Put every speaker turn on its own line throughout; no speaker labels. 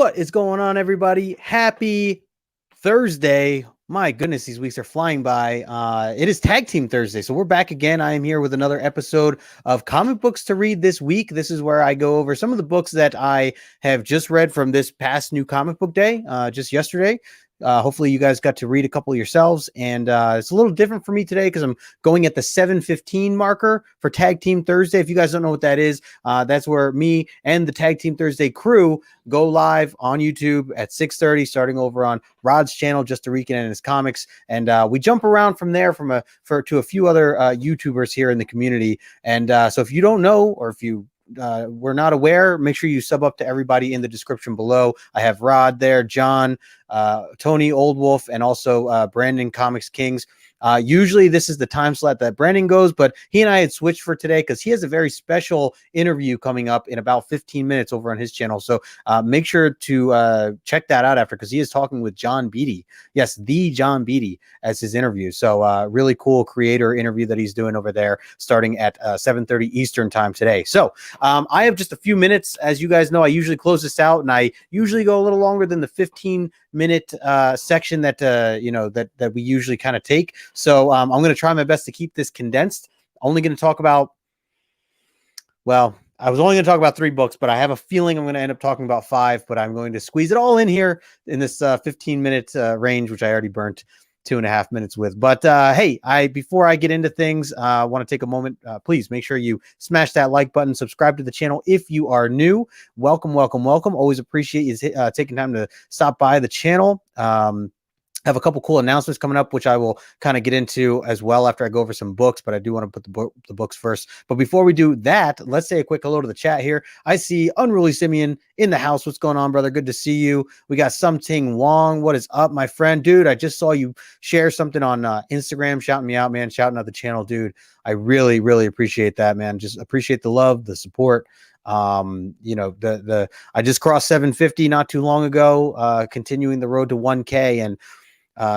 What is going on, everybody? Happy Thursday. My goodness, these weeks are flying by. It is Tag Team Thursday, so we're back again. I am here with another episode of Comic Books to Read this week. This is where I go over some of the books that I have just read from this past new comic book day, just yesterday. Hopefully you guys got to read a couple yourselves, and it's a little different for me today because I'm going at the 7:15 marker for Tag Team Thursday. If you guys don't know what that is, that's where me and the Tag Team Thursday crew go live on YouTube at 6:30, starting over on Rod's channel, Just a Rican and his comics, and we jump around from there to a few other YouTubers here in the community. And so if you don't know, or if you we're not aware, make sure you sub up to everybody in the description below. I have Rod there, John, Tony Old Wolf, and also Brandon ComixKings. Usually this is the time slot that Brandon goes, but he and I had switched for today because he has a very special interview coming up in about 15 minutes over on his channel. So make sure to check that out after, because he is talking with John Beatty. Yes, the John Beatty as his interview. So really cool creator interview that he's doing over there starting at 7:30 Eastern time today. So I have just a few minutes. As you guys know, I usually close this out, and I usually go a little longer than the 15-minute section that that we usually kind of take. So I'm going to try my best to keep this condensed. Only going to talk about, well, I was only going to talk about 3 books, but I have a feeling I'm going to end up talking about 5, but I'm going to squeeze it all in here in this 15-minute range, which I already burnt 2.5 minutes with. But hey, before I get into things, I want to take a moment. Please make sure you smash that like button, subscribe to the channel if you are new. Welcome. Always appreciate you taking time to stop by the channel. Have a couple cool announcements coming up, which I will kind of get into as well after I go over some books, but I do want to put the books first. But before we do that, let's say a quick hello to the chat here. I see Unruly Simeon in the house. What's going on, brother? Good to see you. We got Something Wong. What is up, my friend? Dude, I just saw you share something on Instagram, shouting me out, man, shouting out the channel, dude. I really, really appreciate that, man. Just appreciate the love, the support. I just crossed 750 not too long ago, continuing the road to 1K, and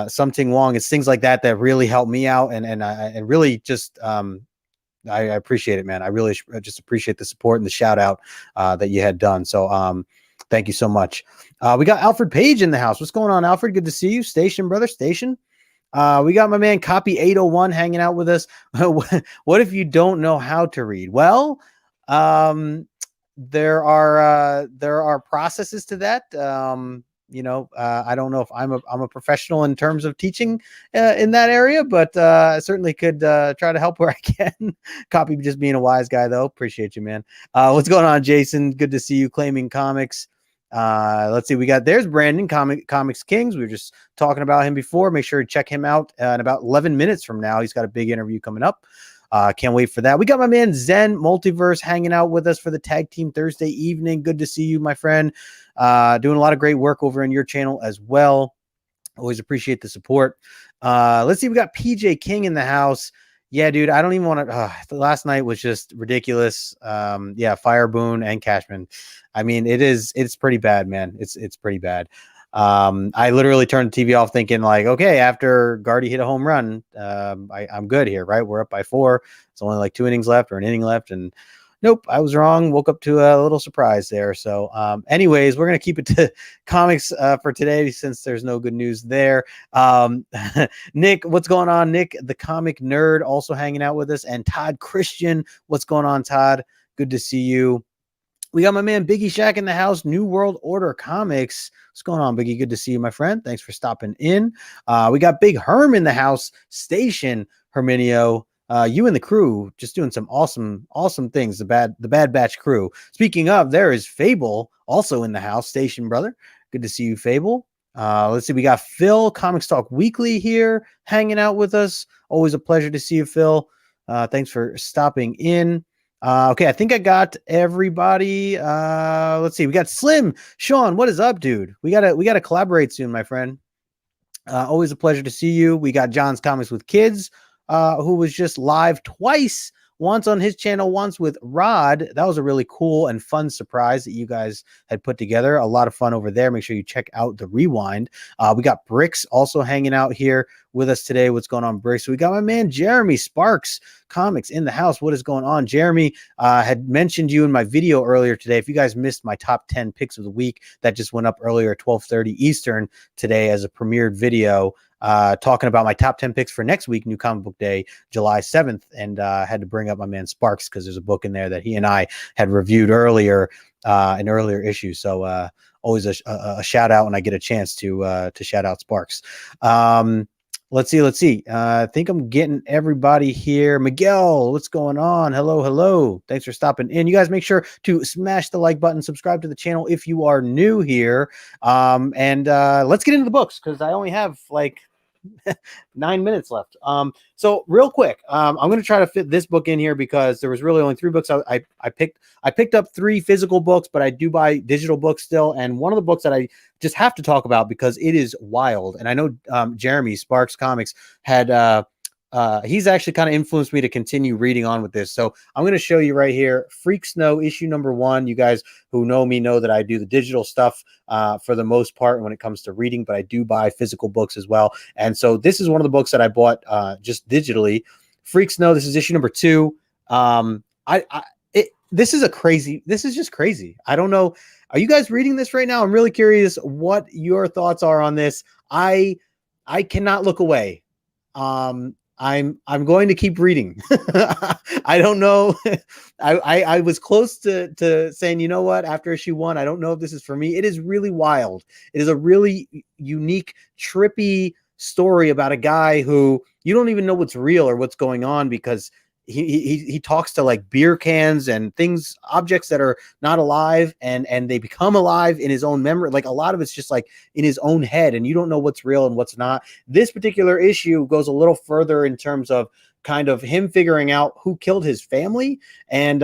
Something Wong. It's things like that that really help me out, and really just I appreciate it, man. I really just appreciate the support and the shout out that you had done. So thank you so much. We got Alfred Page in the house. What's going on, Alfred? Good to see you. Station, brother. Station. We got my man Copy 801 hanging out with us. What if you don't know how to read? Well, there are processes to that. I don't know if I'm a professional in terms of teaching in that area, but I certainly could try to help where I can. Copy just being a wise guy, though. Appreciate you, man. What's going on, Jason? Good to see you. Claiming Comics. Let's see. There's Brandon, ComixKings. We were just talking about him before. Make sure to check him out in about 11 minutes from now. He's got a big interview coming up. Can't wait for that. We got my man Zen Multiverse hanging out with us for the Tag Team Thursday evening. Good to see you, my friend. Doing a lot of great work over on your channel as well. Always appreciate the support. Let's see. We got PJ King in the house. Yeah, dude, I don't even want to. Last night was just ridiculous. Yeah, Fire Boone and Cashman. I mean, it's pretty bad, man. It's pretty bad. I literally turned the TV off thinking like, okay, after Guardy hit a home run, I'm good here, right? We're up by 4. It's only like 2 innings left or an inning left. And nope, I was wrong. Woke up to a little surprise there. So anyways, we're going to keep it to comics for today since there's no good news there. Nick, what's going on? Nick, the comic nerd, also hanging out with us. And Todd Christian, what's going on, Todd? Good to see you. We got my man Biggie Shack in the house, New World Order Comics. What's going on, Biggie? Good to see you, my friend. Thanks for stopping in. We got Big Herm in the house, Station Herminio. You and the crew just doing some awesome things. The Bad Batch crew. Speaking of, there is Fable also in the house, Station brother. Good to see you, Fable. Let's see. We got Phil, Comics Talk Weekly here, hanging out with us. Always a pleasure to see you, Phil. Thanks for stopping in. Okay, I think I got everybody. Let's see. We got Slim. Sean, what is up, dude? We gotta collaborate soon, my friend. Always a pleasure to see you. We got John's Comics with Kids, who was just live twice once on his channel, once with Rod. That was a really cool and fun surprise that you guys had put together. A lot of fun over there. Make sure you check out the rewind. We got Bricks also hanging out here with us today. What's going on, Bricks? We got my man Jeremy Sparks Comics in the house. What is going on? Jeremy had mentioned you in my video earlier today. If you guys missed my top 10 picks of the week, that just went up earlier at 12:30 Eastern today as a premiered video, talking about my top 10 picks for next week, New Comic Book Day, July 7th. And had to bring up my man Sparks because there's a book in there that he and I had reviewed earlier in earlier issues. So always a shout out when I get a chance to shout out Sparks. Let's see. I think I'm getting everybody here. Miguel, what's going on? Hello. Thanks for stopping in. You guys make sure to smash the like button, subscribe to the channel if you are new here. And let's get into the books because I only have like 9 minutes left. So real quick, I'm going to try to fit this book in here because there was really only 3 books I picked up 3 physical books, but I do buy digital books still. And one of the books that I just have to talk about because it is wild. And I know Jeremy Sparks Comics had he's actually kind of influenced me to continue reading on with this. So I'm going to show you right here, Freak Snow issue number 1. You guys who know me know that I do the digital stuff for the most part when it comes to reading, but I do buy physical books as well. And so this is one of the books that I bought just digitally. Freak Snow. This is issue number 2. This is just crazy. I don't know. Are you guys reading this right now? I'm really curious what your thoughts are on this. I cannot look away. I'm going to keep reading. I don't know. I was close to saying, you know what, after issue 1, I don't know if this is for me. It is really wild. It is a really unique, trippy story about a guy who you don't even know what's real or what's going on because he talks to like beer cans and things, objects that are not alive, and they become alive in his own memory. Like a lot of it's just like in his own head, and you don't know what's real and what's not. This particular issue goes a little further in terms of kind of him figuring out who killed his family, and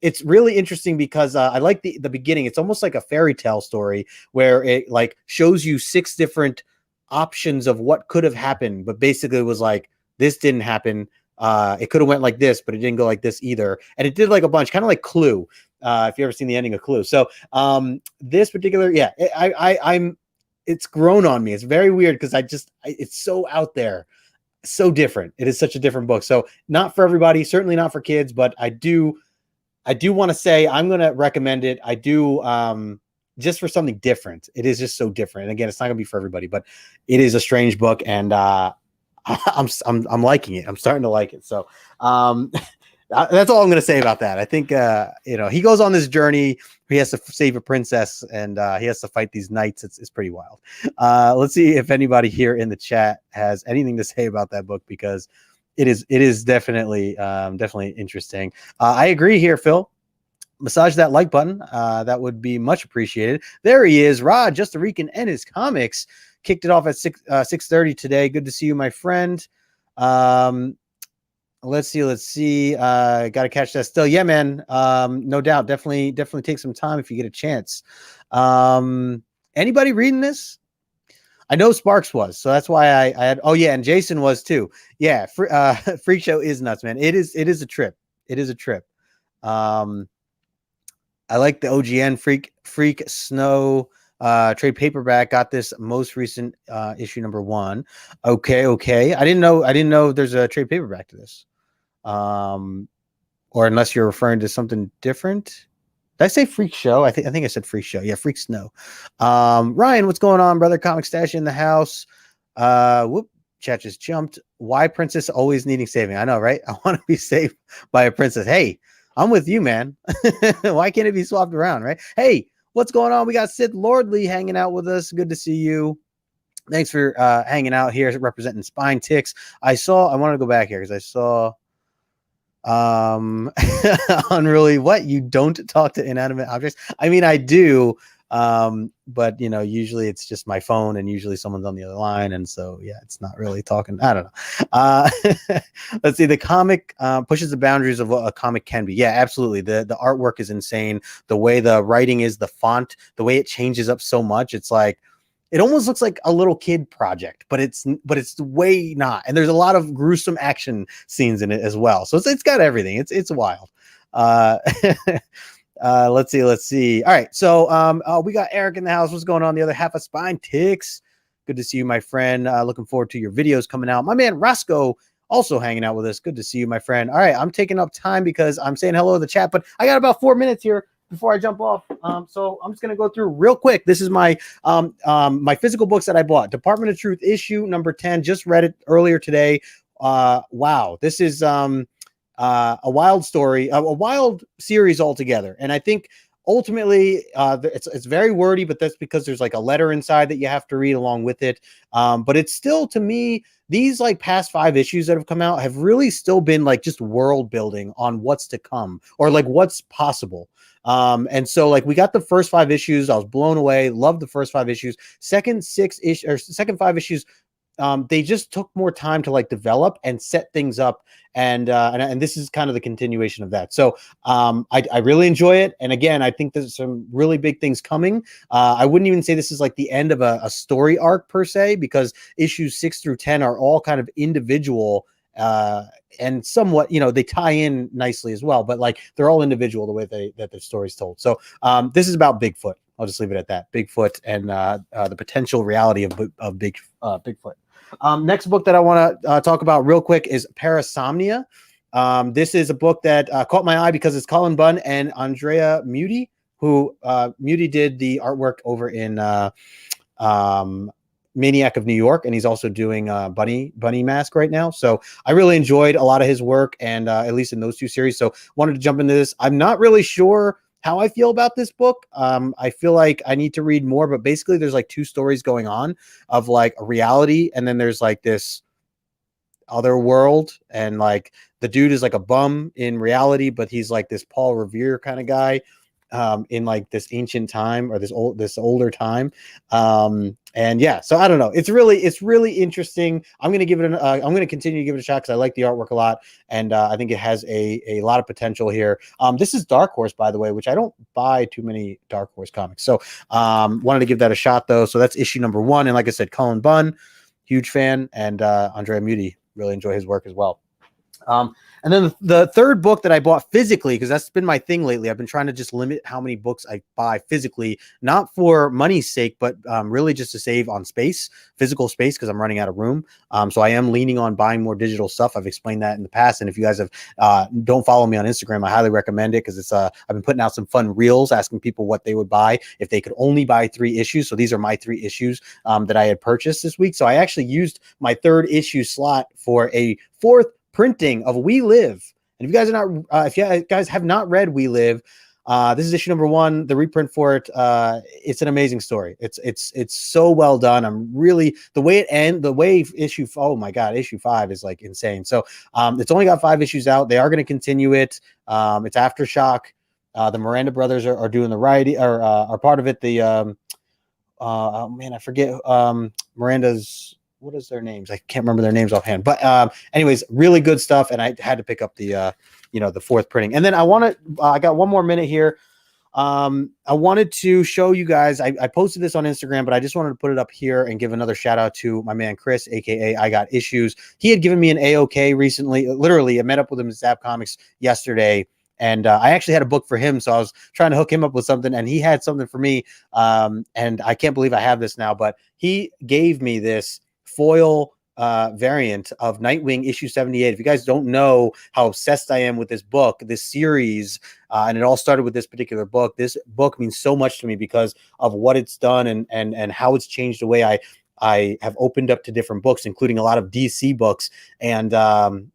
it's really interesting because I like the beginning. It's almost like a fairy tale story where it like shows you 6 different options of what could have happened, but basically it was like this didn't happen. It could have went like this, but it didn't go like this either. And it did like a bunch, kind of like Clue, if you ever seen the ending of Clue. So this particular, it's grown on me. It's very weird because it's so out there, so different. It is such a different book. So not for everybody, certainly not for kids, but I do want to say I'm going to recommend it. I do, just for something different. It is just so different. And again, it's not gonna be for everybody, but it is a strange book, and I'm liking it. I'm starting to like it. So that's all I'm going to say about that. I think he goes on this journey. He has to save a princess, and he has to fight these knights. It's pretty wild. Let's see if anybody here in the chat has anything to say about that book, because it is definitely interesting. I agree here, Phil. Massage that like button. That would be much appreciated. There he is, Rod, just a Rican and his comics. Kicked it off at 6:30 today. Good to see you, my friend. Let's see. Got to catch that still. Yeah, man. No doubt. Definitely take some time if you get a chance. Anybody reading this? I know Sparks was, so that's why I had. Oh yeah, and Jason was too. Yeah, Freak Show is nuts, man. It is a trip. It is a trip. I like the OGN Freak Snow trade paperback. Got this most recent issue number 1. Okay. I didn't know there's a trade paperback to this. Or unless you're referring to something different. Did I say Freak Show? I think I said Freak Show. Yeah, Freak Snow. Ryan, what's going on, brother? Comic Stash in the house. Chat just jumped. Why princess always needing saving? I know, right? I want to be saved by a princess. Hey, I'm with you, man. Why can't it be swapped around, right? Hey, what's going on? We got Sid Lordley hanging out with us. Good to see you. Thanks for hanging out here representing SpineTicks. I wanted to go back here because I saw unruly. What? You don't talk to inanimate objects? I mean, I do. But usually it's just my phone, and usually someone's on the other line, and so yeah, it's not really talking. I don't know. Let's see. The comic pushes the boundaries of what a comic can be. Yeah, absolutely. The artwork is insane. The way the writing is, the font, the way it changes up so much. It's like it almost looks like a little kid project, but it's way not. And there's a lot of gruesome action scenes in it as well. So it's got everything. It's wild. Let's see. All right. So we got Eric in the house. What's going on? The other half of SpineTicks. Good to see you, my friend. Looking forward to your videos coming out. My man Roscoe also hanging out with us. Good to see you, my friend. All right, I'm taking up time because I'm saying hello to the chat, but I got about 4 minutes here before I jump off. So I'm just gonna go through real quick. This is my my physical books that I bought. Department of Truth issue number 10. Just read it earlier today. Wow, this is a wild story, a wild series altogether, and I think ultimately it's very wordy, but that's because there's like a letter inside that you have to read along with it. But it's still, to me, these like past 5 issues that have come out have really still been like just world building on what's to come or like what's possible. And so like we got the first 5 issues. I was blown away. Loved the first 5 issues. Second 5 issues, they just took more time to like develop and set things up. And this is kind of the continuation of that. So I really enjoy it. And again, I think there's some really big things coming. I wouldn't even say this is like the end of a story arc per se, because issues 6 through 10 are all kind of individual and somewhat, they tie in nicely as well, but like they're all individual the way that their story's told. So this is about Bigfoot. I'll just leave it at that. Bigfoot and the potential reality of Bigfoot. Next book that I want to talk about real quick is Parasomnia. This is a book that caught my eye because it's Cullen Bunn and Andrea Muti, who Muti did the artwork over in Maniac of New York, and he's also doing Bunny Mask right now. So I really enjoyed a lot of his work, and at least in those 2 series. So wanted to jump into this. I'm not really sure how I feel about this book. I feel like I need to read more, but basically there's like 2 stories going on of like a reality, and then there's like this other world, and like the dude is like a bum in reality, but he's like this Paul Revere kind of guy in like this ancient time or this older time. And yeah, so I don't know. It's really interesting. I'm going to give it I'm going to continue to give it a shot because I like the artwork a lot. And I think it has a lot of potential here. This is Dark Horse, by the way, which I don't buy too many Dark Horse comics. So wanted to give that a shot though. So that's issue number 1. And like I said, Cullen Bunn, huge fan, and Andrea Muti, really enjoy his work as well. And then the third book that I bought physically, because that's been my thing lately. I've been trying to just limit how many books I buy physically, not for money's sake, but really just to save on physical space, because I'm running out of room. So I am leaning on buying more digital stuff. I've explained that in the past. And if you guys don't follow me on Instagram, I highly recommend it, because I've been putting out some fun reels asking people what they would buy if they could only buy 3 issues. So these are my 3 issues that I had purchased this week. So I actually used my 3rd issue slot for a 4th printing of We Live. And if you guys have not read We Live, this is issue number 1, the reprint for it. It's an amazing story. It's so well done. I'm really, the way it ends, issue 5 is like insane. So it's only got 5 issues out. They are going to continue it. It's Aftershock. The Miranda brothers are doing the writing, or are part of it. The oh man, I forget Miranda's, what is their names? I can't remember their names offhand, but anyways, really good stuff. And I had to pick up the the 4th printing. And then I got 1 more minute here. I wanted to show you guys, I posted this on Instagram, but I just wanted to put it up here and give another shout out to my man Chris, aka I Got Issues. He had given me an AOK recently. Literally, I met up with him at Zap Comics yesterday, and I actually had a book for him, so I was trying to hook him up with something, and he had something for me. And I can't believe I have this now, but he gave me this foil variant of Nightwing issue 78. If you guys don't know how obsessed I am with this book, this series, and it all started with this particular book. This book means so much to me because of what it's done and how it's changed the way I have opened up to different books, including a lot of DC books. And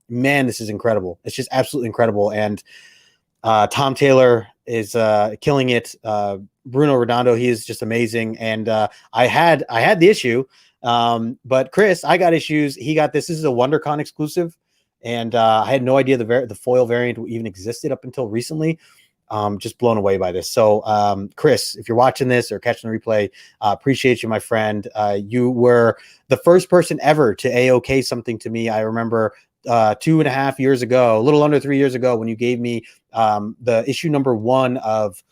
man, this is incredible. It's just absolutely incredible. And Tom Taylor is killing it. Bruno Redondo, he is just amazing. And I had the issue. But Chris, I Got Issues, he got this. This is a WonderCon exclusive, and I had no idea the foil variant even existed up until recently. Just blown away by this. So Chris, if you're watching this or catching the replay, appreciate you, my friend. You were the first person ever to AOK something to me. I remember 2.5 years ago, a little under 3 years ago, when you gave me the issue number 1 of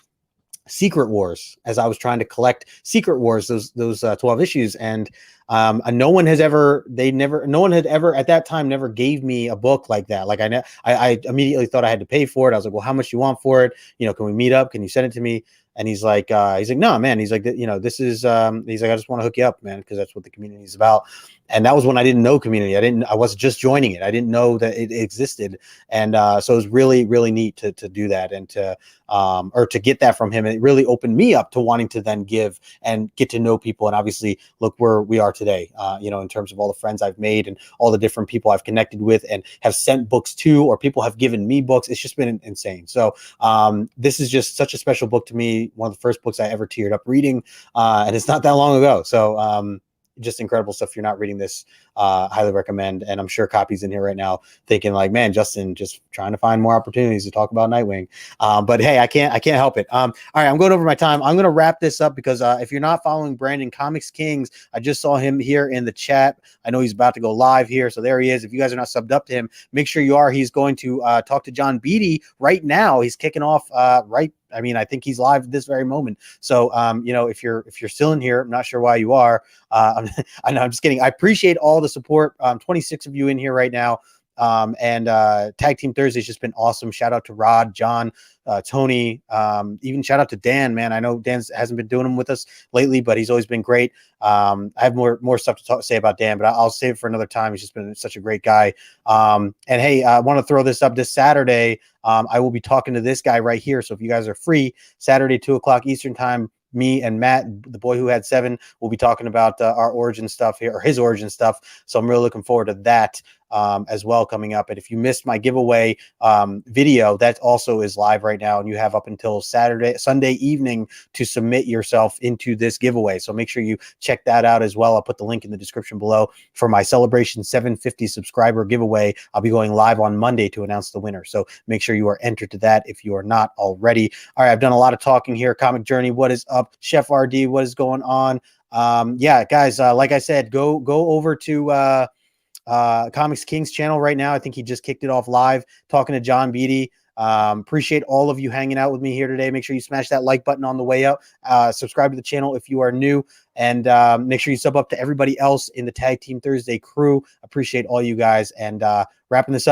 Secret Wars, as I was trying to collect Secret Wars, those 12 issues. And no one had ever at that time never gave me a book like that. Like I immediately thought I had to pay for it. I was like, well, how much do you want for it? Can we meet up? Can you send it to me? And he's like, no, man. He's like, this is, he's like, I just want to hook you up, man, because that's what the community is about. And that was when I didn't know community. I was just joining it. I didn't know that it existed. And so it was really, really neat to do that and to get that from him. And it really opened me up to wanting to then give and get to know people. And obviously look where we are today, in terms of all the friends I've made and all the different people I've connected with and have sent books to, or people have given me books. It's just been insane. So this is just such a special book to me. One of the first books I ever teared up reading. And it's not that long ago. So just incredible stuff. If you're not reading this, highly recommend. And I'm sure copies in here right now thinking like, man, Justin just trying to find more opportunities to talk about Nightwing. But hey, I can't help it. All right, I'm going over my time. I'm going to wrap this up because if you're not following Brandon ComixKings, I just saw him here in the chat. I know he's about to go live here. So there he is. If you guys are not subbed up to him, make sure you are. He's going to talk to John Beatty right now. He's kicking off I think he's live at this very moment. So, if you're still in here, I'm not sure why you are. I'm just kidding. I appreciate all the support. 26 of you in here right now. And Tag Team Thursday's just been awesome. Shout out to Rod, John, Tony, even shout out to Dan, man. I know Dan hasn't been doing them with us lately, but he's always been great. I have more stuff to say about Dan, but I'll save it for another time. He's just been such a great guy. And hey, I want to throw this up this Saturday. I will be talking to this guy right here. So if you guys are free, Saturday, 2:00 Eastern time, me and Matt, the boy who had 7, will be talking about our origin stuff here, or his origin stuff. So I'm really looking forward to that as well coming up. And if you missed my giveaway video, that also is live right now, and you have up until Sunday evening to submit yourself into this giveaway. So make sure you check that out as well. I'll put the link in the description below for my Celebration 750 subscriber giveaway. I'll be going live on Monday to announce the winner. So make sure you are entered to that if you are not already. All right, I've done a lot of talking here. Comic Journey, what is up? Chef RD, what is going on? Yeah, guys, like I said, go over to ComixKings channel right now. I think he just kicked it off live talking to John Beatty. Appreciate all of you hanging out with me here today. Make sure you smash that like button on the way up. Subscribe to the channel if you are new, and make sure you sub up to everybody else in the Tag Team Thursday crew. Appreciate all you guys. And wrapping this up,